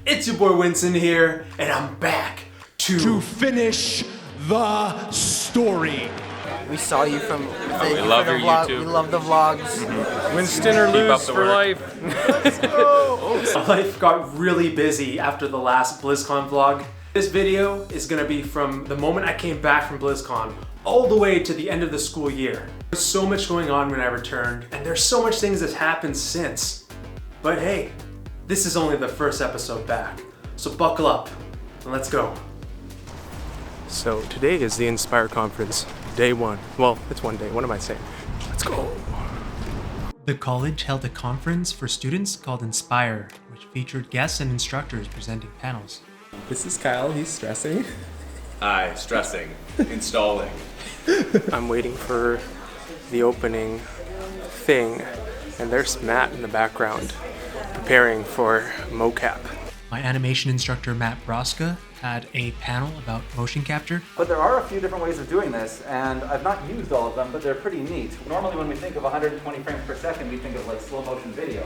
It's your boy Winson here, and I'm back to finish the story. We saw you from we love your vlog. YouTube. We love the vlogs. Winston or lose for life. Life got really busy after the last BlizzCon vlog. This video is gonna be from the moment I came back from BlizzCon all the way to the end of the school year. There's so much going on when I returned, and there's so much things that's happened since. But hey, this is only the first episode back, so buckle up and let's go. So today is the Inspire Conference, day one. Well, it's one day, what am I saying? Let's go. The college held a conference for students called Inspire, which featured guests and instructors presenting panels. This is Kyle, he's stressing. Aye, stressing. Installing. I'm waiting for the opening thing, and there's Matt in the background, preparing for mocap. My animation instructor, Matt Broska, had a panel about motion capture. But there are a few different ways of doing this, and I've not used all of them, but they're pretty neat. Normally when we think of 120 frames per second, we think of like slow motion video.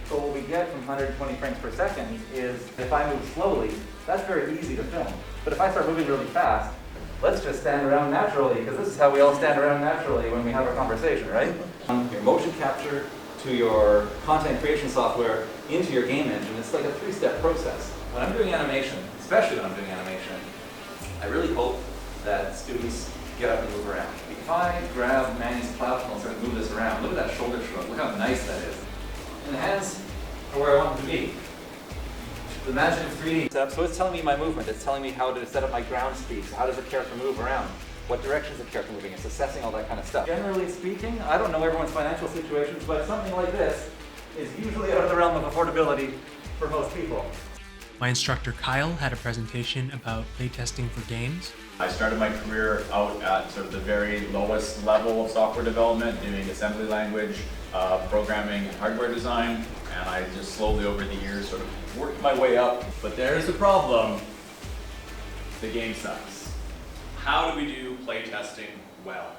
So what we get from 120 frames per second is, if I move slowly, that's very easy to film. But if I start moving really fast, let's just stand around naturally, because this is how we all stand around naturally when we have a conversation, right? Your motion capture to your content creation software into your game engine, it's like a three-step process. When I'm doing animation, especially when I'm doing animation, I really hope that students get up and move around. If I grab Manny's platform and start to move this around, look at that shoulder shrug, look how nice that is. And the hands are where I want them to be. The magic of 3D. So it's telling me my movement, it's telling me how to set up my ground speed, so how does the character move around? What direction is the character moving? It's assessing all that kind of stuff. Generally speaking, I don't know everyone's financial situations, but something like this is usually out of the realm of affordability for most people. My instructor Kyle had a presentation about playtesting for games. I started my career out at sort of the very lowest level of software development, doing assembly language, programming and hardware design, and I just slowly over the years sort of worked my way up. But there's the problem, the game sucks. How do we do playtesting well?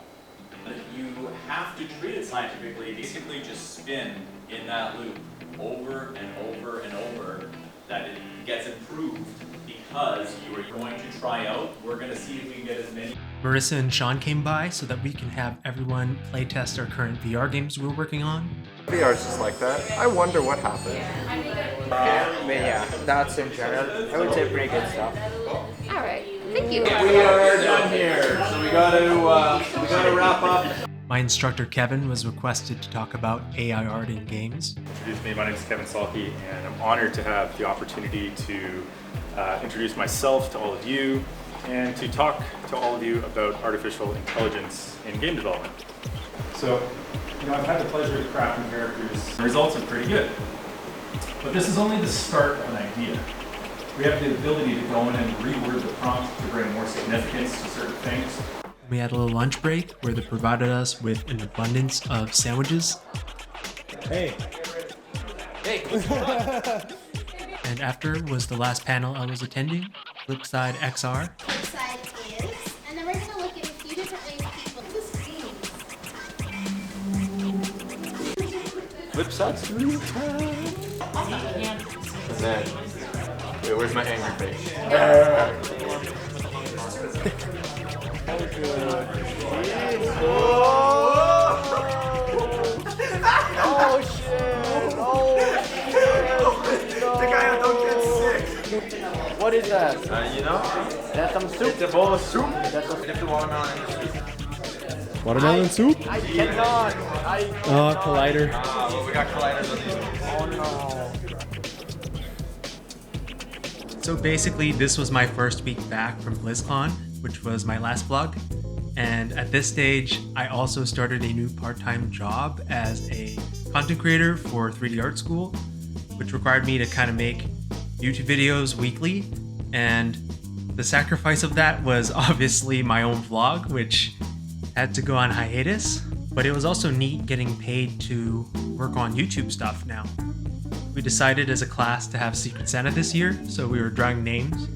You have to treat it scientifically, basically just spin in that loop over and over and over, that it gets improved because you are going to try out. We're going to see if we can get as many. Marissa and Sean came by so that we can have everyone playtest our current VR games we're working on. VR's just like that. I wonder what happened. But yeah, that's in general. I would say pretty good stuff. Alright, thank you. We are done here, so we gotta wrap up. My instructor Kevin was requested to talk about AI art in games. Introduce me, my name is Kevin Salke, and I'm honored to have the opportunity to introduce myself to all of you and to talk to all of you about artificial intelligence in game development. So, I've had the pleasure of crafting characters. The results are pretty good. But this is only the start of an idea. We have the ability to go in and reword the prompt to bring more significance to certain things. We had a little lunch break where they provided us with an abundance of sandwiches. Hey. And after was the last panel I was attending, Flipside XR. Flipside is, and then we're going to look at a few different ways people Flipside. And then, wait, where's my angry face? Oh shit! Oh shit! The guy don't get sick. What is that? You know? That's some soup. It's a bowl of soup. That's a Dip the watermelon in the soup. Watermelon soup? I cannot. Collider. Well, we got colliders on these. Oh no. So basically, this was my first week back from BlizzCon, which was my last vlog. And at this stage, I also started a new part-time job as a content creator for 3D Art School, which required me to kind of make YouTube videos weekly. And the sacrifice of that was obviously my own vlog, which had to go on hiatus. But it was also neat getting paid to work on YouTube stuff now. We decided as a class to have Secret Santa this year, so we were drawing names.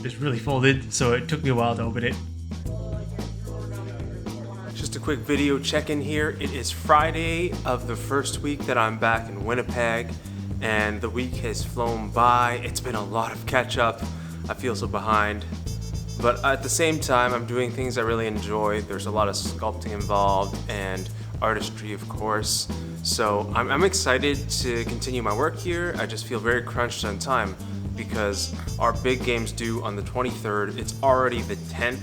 It's really folded, so it took me a while to open it. Just a quick video check-in here. It is Friday of the first week that I'm back in Winnipeg, and the week has flown by. It's been a lot of catch-up. I feel so behind. But at the same time, I'm doing things I really enjoy. There's a lot of sculpting involved and artistry, of course. So I'm excited to continue my work here. I just feel very crunched on time because our big game's due on the 23rd. It's already the 10th,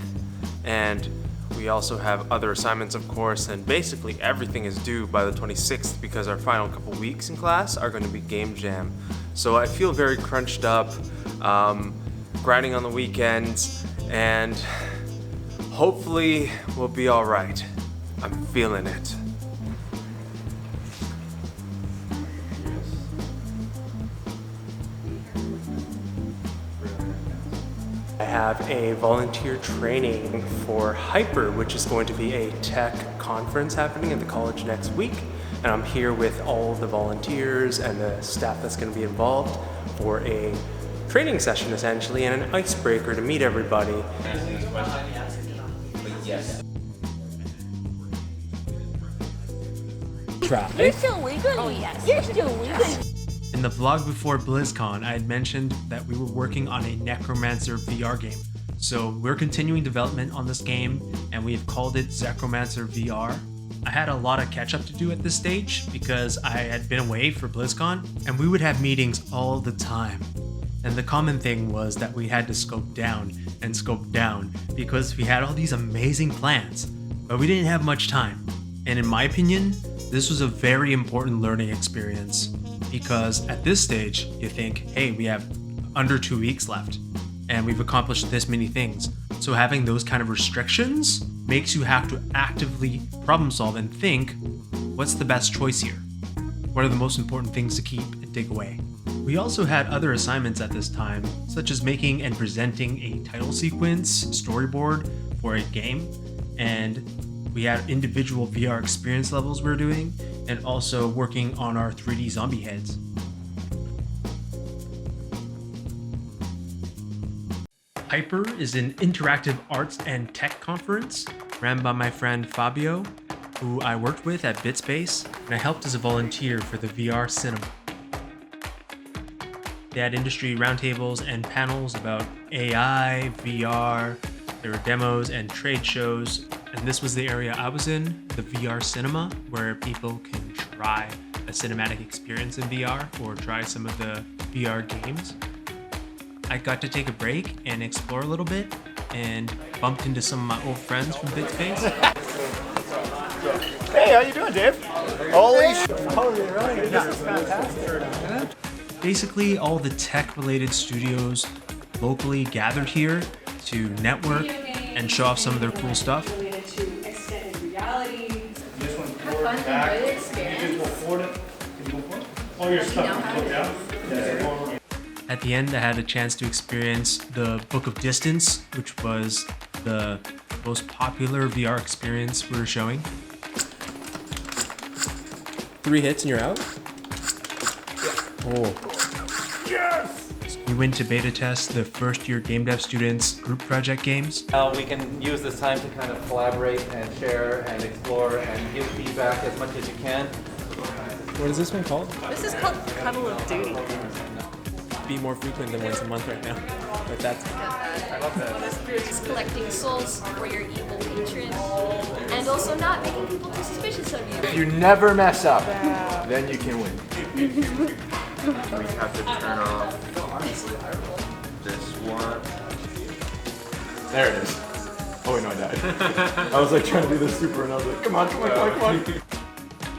and we also have other assignments, of course, and basically everything is due by the 26th because our final couple weeks in class are going to be game jam. So I feel very crunched up, grinding on the weekends, and hopefully we'll be all right. I'm feeling it. I have a volunteer training for Hyper, which is going to be a tech conference happening at the college next week. And I'm here with all of the volunteers and the staff that's going to be involved for a training session, essentially, and an icebreaker to meet everybody. You're still legal? Oh, yes. You're still legal. In the vlog before BlizzCon, I had mentioned that we were working on a Necromancer VR game. So we're continuing development on this game, and we have called it Necromancer VR. I had a lot of catch up to do at this stage because I had been away for BlizzCon, and we would have meetings all the time. And the common thing was that we had to scope down and scope down because we had all these amazing plans, but we didn't have much time. And in my opinion, this was a very important learning experience because at this stage, you think, hey, we have under 2 weeks left and we've accomplished this many things. So having those kind of restrictions makes you have to actively problem solve and think, what's the best choice here? What are the most important things to keep and take away? We also had other assignments at this time, such as making and presenting a title sequence storyboard for a game, and we had individual VR experience levels we're doing, and also working on our 3D zombie heads. Hyper is an interactive arts and tech conference ran by my friend Fabio, who I worked with at BitSpace, and I helped as a volunteer for the VR cinema. They had industry roundtables and panels about AI, VR, there were demos and trade shows, and this was the area I was in, the VR cinema, where people can try a cinematic experience in VR or try some of the VR games. I got to take a break and explore a little bit and bumped into some of my old friends from BitSpace. Hey, how you doing, Dave? Holy shit. This is fantastic. Basically, all the tech-related studios locally gathered here to network and show off some of their cool stuff. Related to extended reality. Have fun, enjoy the experience. All your stuff is put down. At the end, I had a chance to experience the Book of Distance, which was the most popular VR experience we were showing. 3 hits and you're out? Oh. Yes! We went to beta test the first year game dev students' group project games. We can use this time to kind of collaborate and share and explore and give feedback as much as you can. What is this one called? This is called Cuddle of Duty. Be more frequent than once a month right now. But that's I love that. Just collecting souls for your evil patron, and also not making people too suspicious of you. If you never mess up, then you can win. We have to turn off this one. There it is. Oh wait, no, I died. I was like trying to do the super and I was like, come on.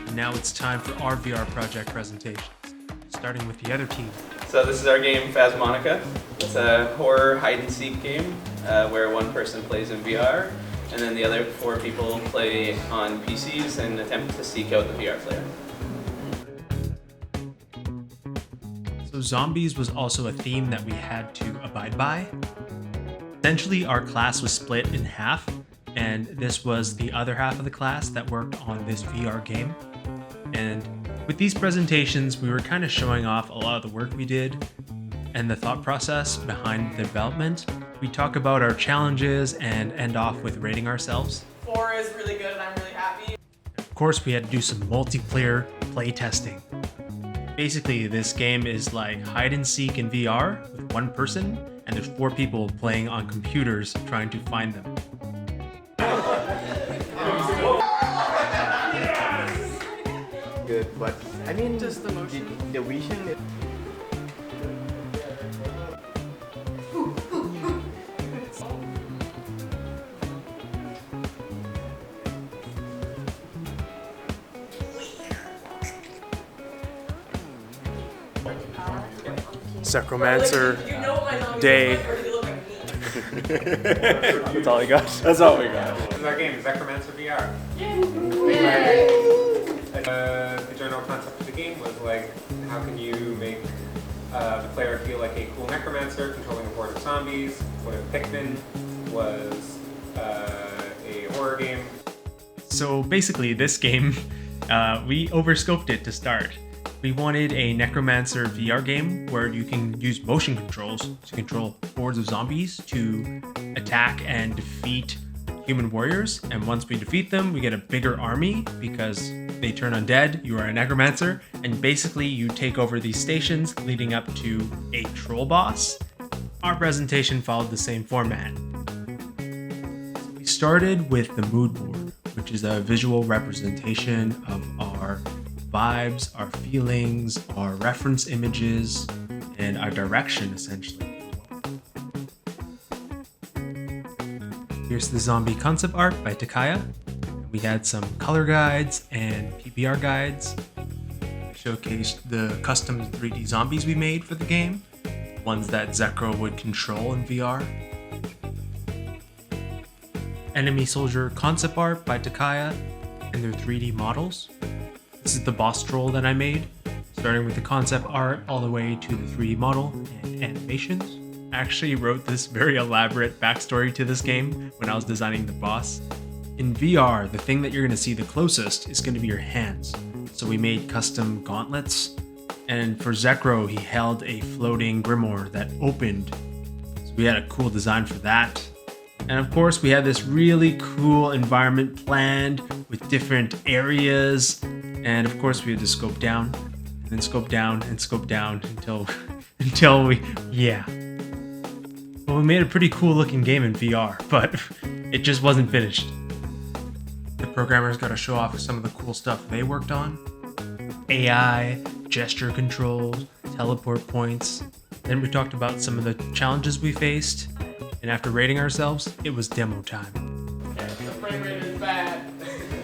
And now it's time for our VR project presentations, starting with the other team. So this is our game Phasmonica. It's a horror hide-and-seek game where one person plays in VR and then the other 4 people play on PCs and attempt to seek out the VR player. So zombies was also a theme that we had to abide by. Essentially, our class was split in half, and this was the other half of the class that worked on this VR game. And with these presentations, we were kind of showing off a lot of the work we did and the thought process behind the development. We talk about our challenges and end off with rating ourselves. 4 is really good and I'm really course, we had to do some multiplayer play testing. Basically, this game is like hide and seek in VR with one person, and there's 4 people playing on computers trying to find them. Good, but I mean, just the vision. Necromancer day. That's all I got. That's all we got. This is our game, Necromancer VR. The general concept of the game was like, how can you make the player feel like a cool necromancer controlling a horde of zombies? What if Pikmin was a horror game? So basically, this game, we overscoped it to start. We wanted a Necromancer VR game where you can use motion controls to control hordes of zombies to attack and defeat human warriors. And once we defeat them, we get a bigger army because they turn undead. You are a Necromancer, and basically you take over these stations leading up to a troll boss. Our presentation followed the same format. So we started with the mood board, which is a visual representation of our vibes, our feelings, our reference images, and our direction, essentially. Here's the zombie concept art by Takaya. We had some color guides and PBR guides. We showcased the custom 3D zombies we made for the game, ones that Zekro would control in VR. Enemy soldier concept art by Takaya and their 3D models. This is the boss troll that I made, starting with the concept art all the way to the 3D model and animations. I actually wrote this very elaborate backstory to this game when I was designing the boss. In VR, the thing that you're going to see the closest is going to be your hands. So we made custom gauntlets, and for Zekro, he held a floating grimoire that opened. So we had a cool design for that. And of course, we had this really cool environment planned with different areas. And of course, we had to scope down, and then scope down, and scope down until we, yeah. Well, we made a pretty cool looking game in VR, but it just wasn't finished. The programmers got to show off some of the cool stuff they worked on. AI, gesture controls, teleport points. Then we talked about some of the challenges we faced. And after rating ourselves, it was demo time. The frame rate is bad.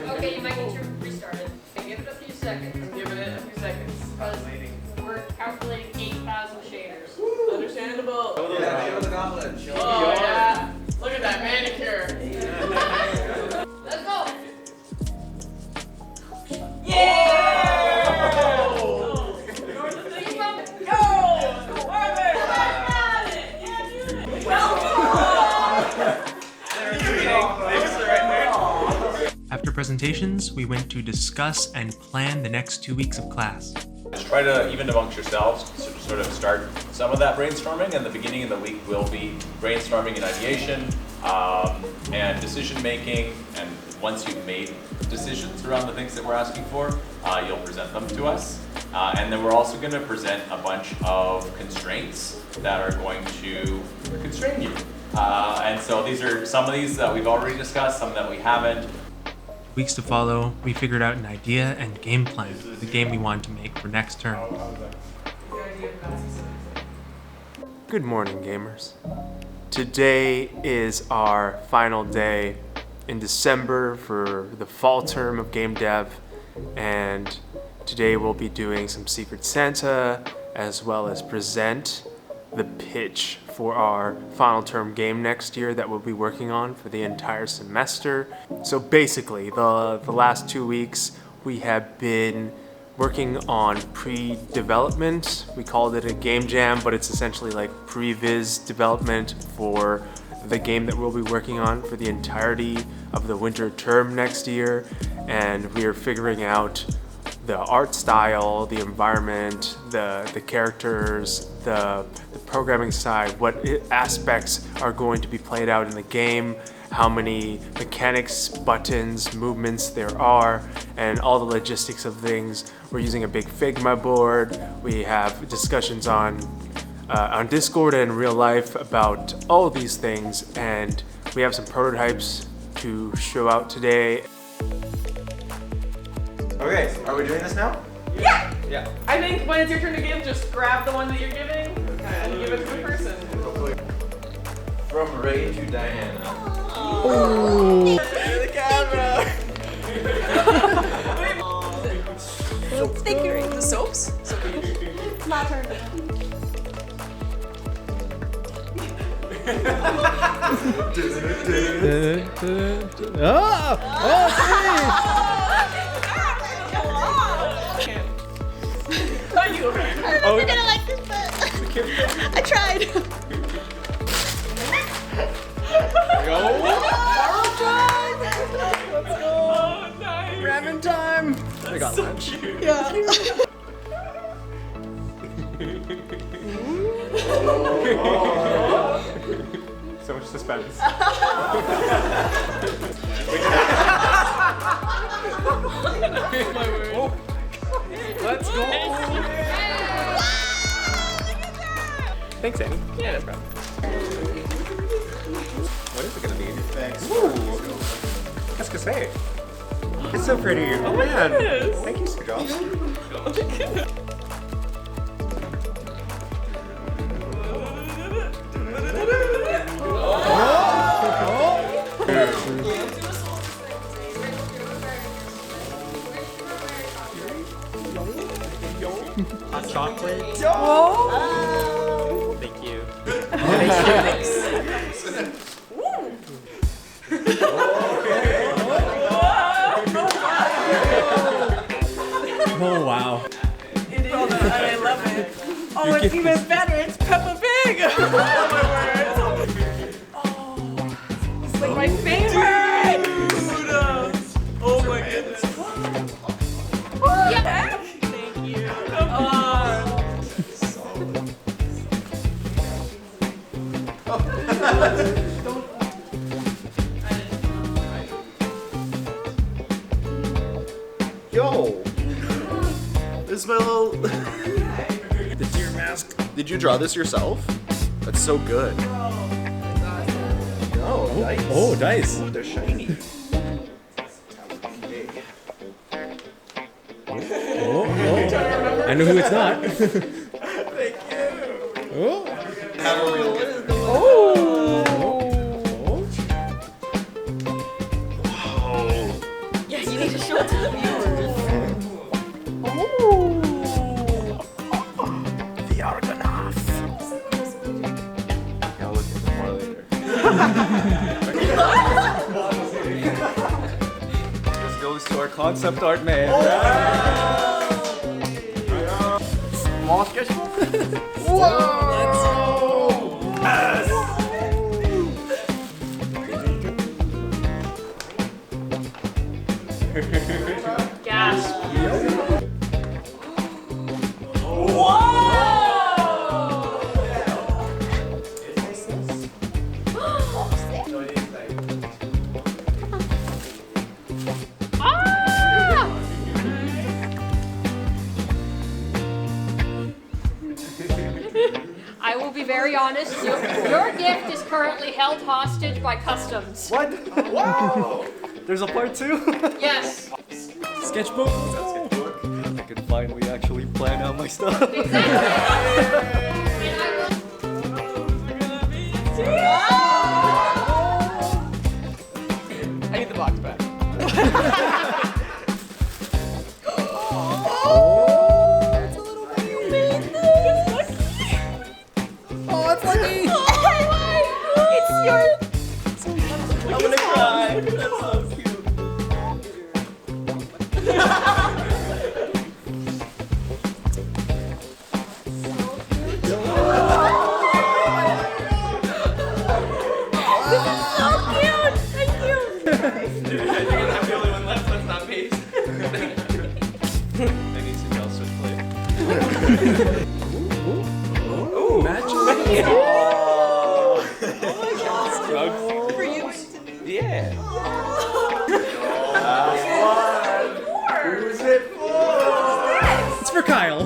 Okay, you might need to restart it. Okay, give it a few seconds. I'm giving it a few seconds. Because we're calculating 8,000 shaders. Understandable. Yeah, show the gauntlet. Show Oh yeah. Look at that manicure. Let's go! After presentations, we went to discuss and plan the next 2 weeks of class. Just try to, even amongst yourselves, sort of start some of that brainstorming, and the beginning of the week will be brainstorming and ideation, and decision making, and once you've made decisions around the things that we're asking for, you'll present them to us. And then we're also going to present a bunch of constraints that are going to constrain you. And so these are some of these that we've already discussed, some that we haven't. Weeks to follow, we figured out an idea and game plan for the game we wanted to make for next term. Good morning, gamers. Today is our final day in December for the fall term of game dev, and today we'll be doing some Secret Santa as well as present the pitch for our final term game next year that we'll be working on for the entire semester. So basically, the last 2 weeks we have been working on pre-development. We called it a game jam, but it's essentially like pre-viz development for the game that we'll be working on for the entirety of the winter term next year. And we are figuring out the art style, the environment, the characters, the programming side, what aspects are going to be played out in the game, how many mechanics, buttons, movements there are, and all the logistics of things. We're using a big Figma board. We have discussions on Discord and in real life about all of these things, and we have some prototypes to show out today. Okay, are we doing this now? Yeah! Yeah. I think when it's your turn to give, just grab the one that you're giving and give it to the person. From Ray to Diana. Oh. The camera! Thank you. The soaps? My turn. Oh, you're gonna like this, but I tried. Let's go. Oh, nice. Ramen time. I got so lunch. Cute. Yeah. So much suspense. Let's go. Thanks, Annie. Yeah, that's right. What is it gonna be? Thanks. Ooh. Qu'est-ce que c'est? It's so pretty. Oh man. Goodness. Thank you, Sir Josh. Oh my goodness. Hot chocolate. Whoa. Thank you. Oh wow. It is. I love it. Oh, it's even better. It's Peppa Pig. Oh my word. Oh, it's like my favorite. Oh my goodness. Yeah. Thank you. Come on. Yo! This is my little... The deer mask. Did you draw this yourself? That's so good. Oh, dice. Oh, dice. Oh, they're shiny. Oh, I know who it's not. Thank you. Oh. Have a real one. Yeah, you need to show it to the viewers. The Argonaut. I'll look at them more later. This goes to our concept art man. Small sketchbook? Whoa. Yes! Gasp. I will be very honest, your gift is currently held hostage by customs. What? Wow! There's a part 2? Yes. Sketchbook. I can finally actually plan out my stuff. I need the box back. Oh, it's lucky. It's your. I'm gonna cry. That's so cute. I'm the only one left that's not me. I need some else to play. Ooh, magic. Oh my god. For you. Yeah. Who's it for? It's for Kyle.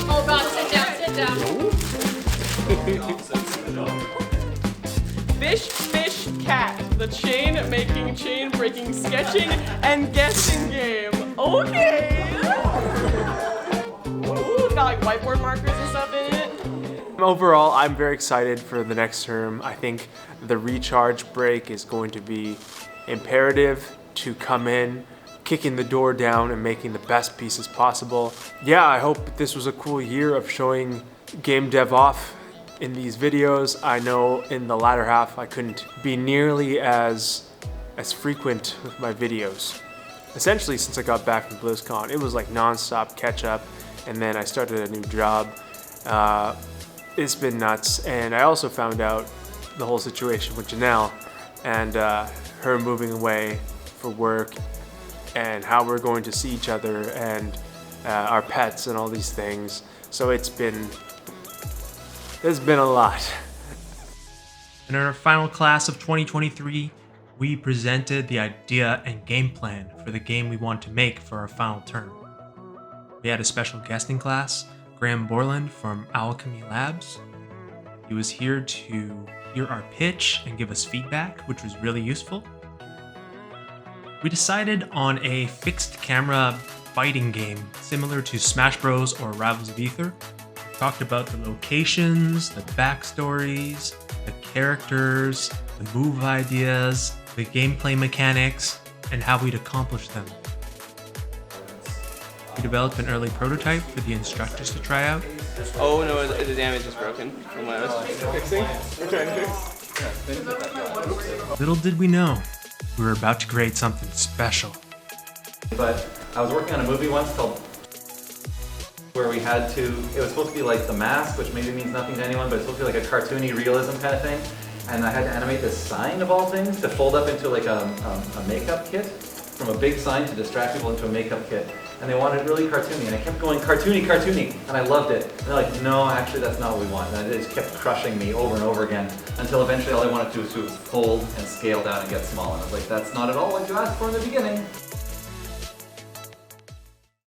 Oh God, sit down. Fish, fish, cat. The chain-making, chain-breaking, sketching, and guessing game. Okay. Ooh, got like whiteboard markers and stuff in it. Overall, I'm very excited for the next term. I think the recharge break is going to be imperative to come in, kicking the door down and making the best pieces possible. Yeah, I hope this was a cool year of showing game dev off in these videos. I know in the latter half I couldn't be nearly as frequent with my videos. Essentially, since I got back from BlizzCon, it was like non-stop catch up, and then I started a new job. It's been nuts, and I also found out the whole situation with Janelle and her moving away for work and how we're going to see each other and our pets and all these things. So there's been a lot. In our final class of 2023, we presented the idea and game plan for the game we want to make for our final term. We had a special guest in class, Graham Borland from Alchemy Labs. He was here to hear our pitch and give us feedback, which was really useful. We decided on a fixed camera fighting game similar to Smash Bros or Rivals of Aether. We talked about the locations, the backstories, the characters, the move ideas, the gameplay mechanics, and how we'd accomplish them. We developed an early prototype for the instructors to try out. Oh no, the damage is broken from what I was fixing. We're trying to fix. Little did we know, we were about to create something special. But I was working on a movie once called where we had to, it was supposed to be like The Mask, which maybe means nothing to anyone, but it's supposed to be like a cartoony realism kind of thing. And I had to animate this sign of all things to fold up into like a makeup kit, from a big sign to distract people into a makeup kit. And they wanted really cartoony, and I kept going cartoony, cartoony, and I loved it. And they're like, no, actually that's not what we want. And it just kept crushing me over and over again, until eventually all I wanted to do was fold and scale down and get small. And I was like, that's not at all what you asked for in the beginning.